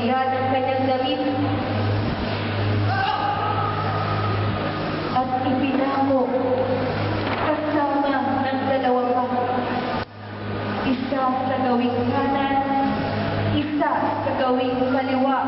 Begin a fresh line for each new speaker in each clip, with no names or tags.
kapangyarihan ng kanyang damit at ipinako kasama ng dalawa pa. Isa sa gawing kanan, isa sa gawing kaliwa.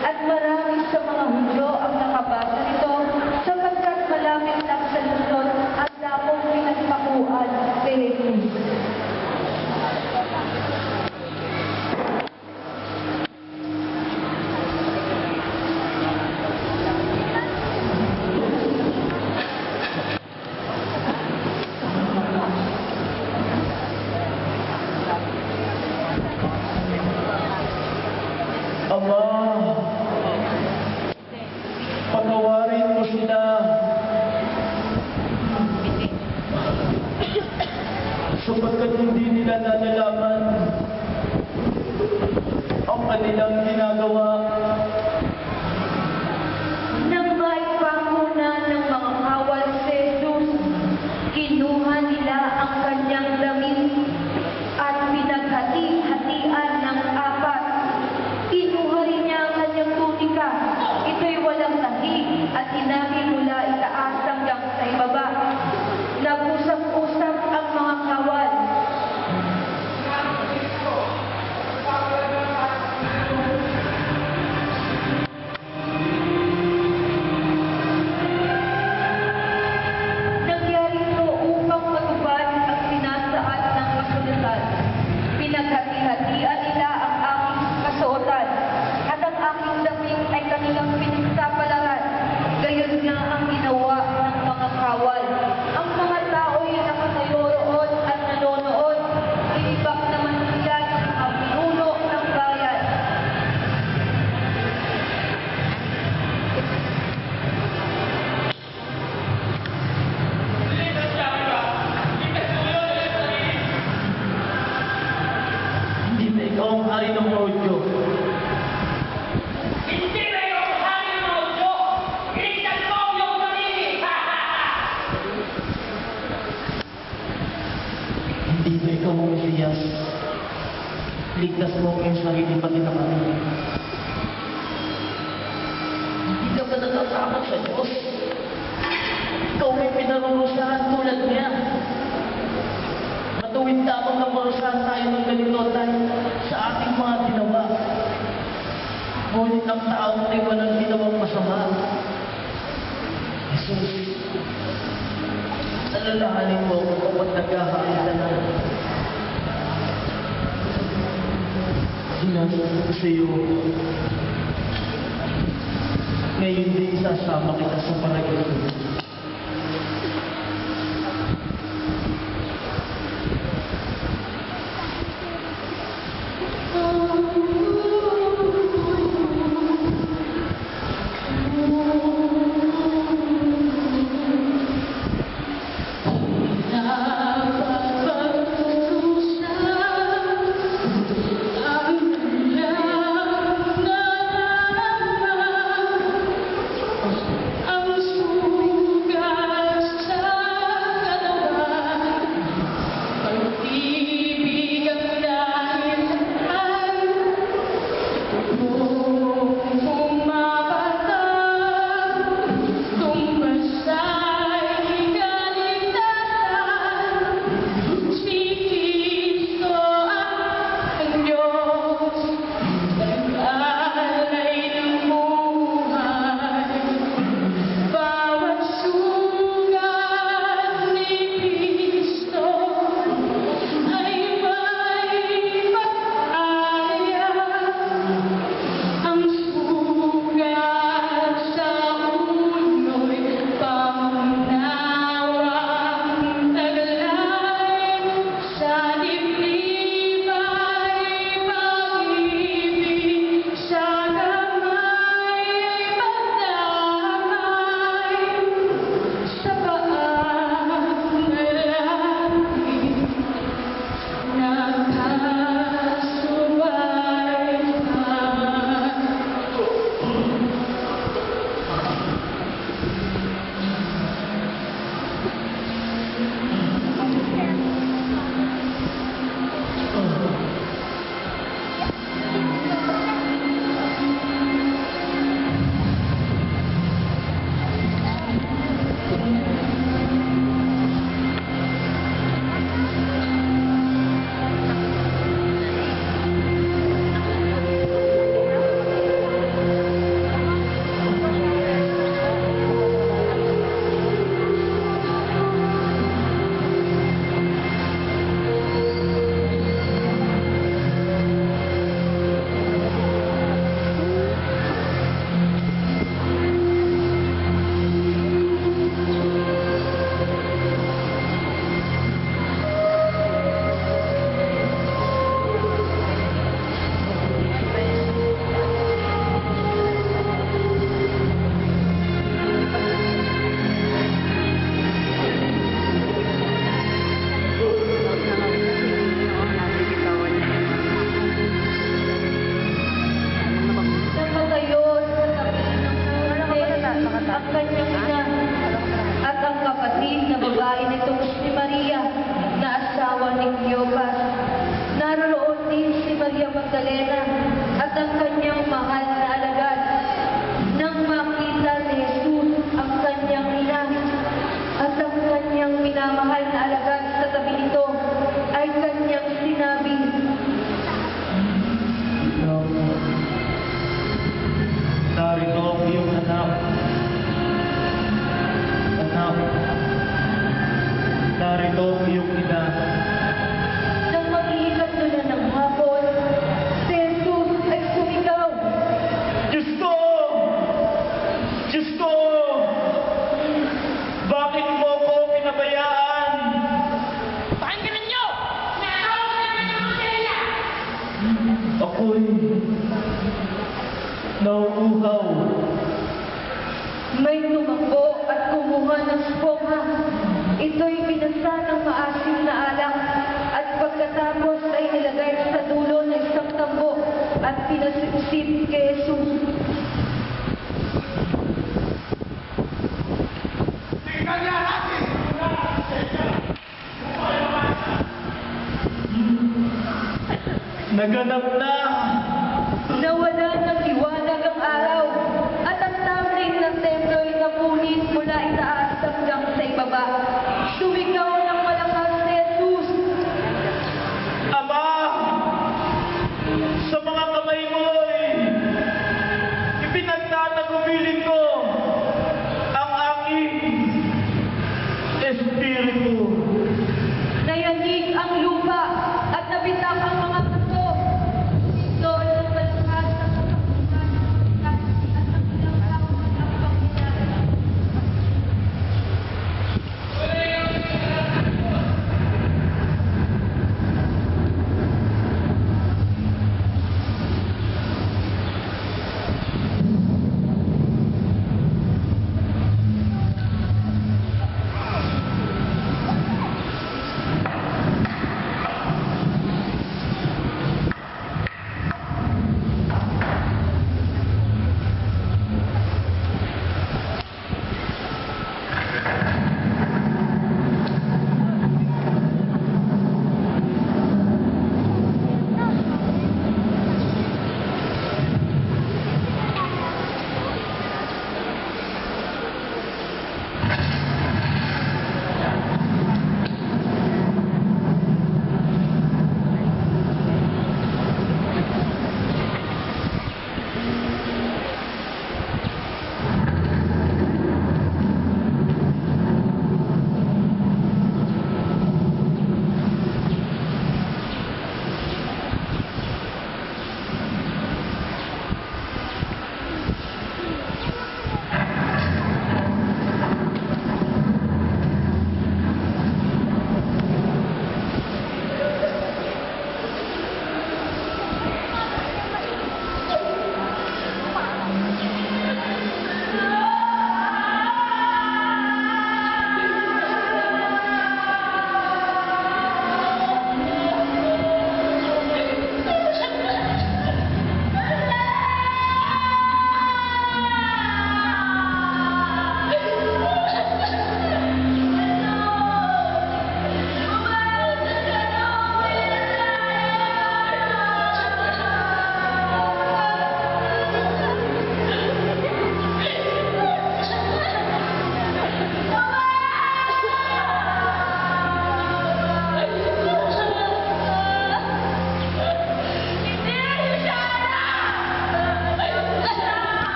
At marami sa mga Hudyo ang nakabasa nito sapagkat malapit lang sa Luzon at lapong pinagpakuan kay Jesus.
Ama, patawarin mo sila. Sapagkat hindi nila nalalaman ang kanilang ginagawa.
Nang maipanguna ng mga kawal si Jesus, kinuha nila ang kanyang damit at pinaghati-hatian ng apat. Kinuha rin niya ang kanyang tunika. Ito'y walang tahi at inahin mula itaas hanggang sa ibaba. Nag-usap-usap ang mga kawal. Nangyari ito upang matupad ang sinasaad ng kasulatan. Pinaghati-hatian nila ang aking kasuotan at ang aking damit ay kanilang pinagsapalaran. Gayon nga ang ginawa ng mga kawal. Ang mga tao'y nakatayo roon at nanonood. Inibak naman sila ng mga pinuno ng bayan.
Hindi na ikaw ang hari ng Hudyo.
Hindi na yung hari ng Hudyo! Iligtas mo ang iyong sarili!
Hindi na ikaw ang Mesiyas. Ligtas mo ang iyong sarili pati na kami. Hindi ka ba natatakot sa Diyos? Ikaw may pinarurusahan tulad niya. Matuwid lamang na marusahan tayo ng ganito dahil sa ating mga ginawa. Ngunit ang tao ay walang ginawang masama. Jesus, alalahanin mo ako kapag nagkakain ka na. Sinasabi ko sa iyo, ngayon din isasama kita sa paraiso.
Magdalena at ang kanyang mahal na alagad. Nang makita ni Jesus ang kanyang ina at ang kanyang minamahal na alagad sa tabi nito, ay kanyang sinabi,
Narito ang iyong anak. Anak, narito ang iyong ina.
nang mag-iikat na ng hapon, si Jesus ay sumigaw.
Diyos ko! Diyos ko! Bakit mo ako pinabayaan?
Pakinggan niyo! Nakawag naman ang Magdalena!
Ako'y nauuhaw.
May tumakbo at kumuha ng spongha. Ito'y binasa ng maasim na alak at pagkatapos ay nilagay sa dulo ng isang tambo at pinasipsip kay Jesus.
Naganap na!
Nawala ng liwanag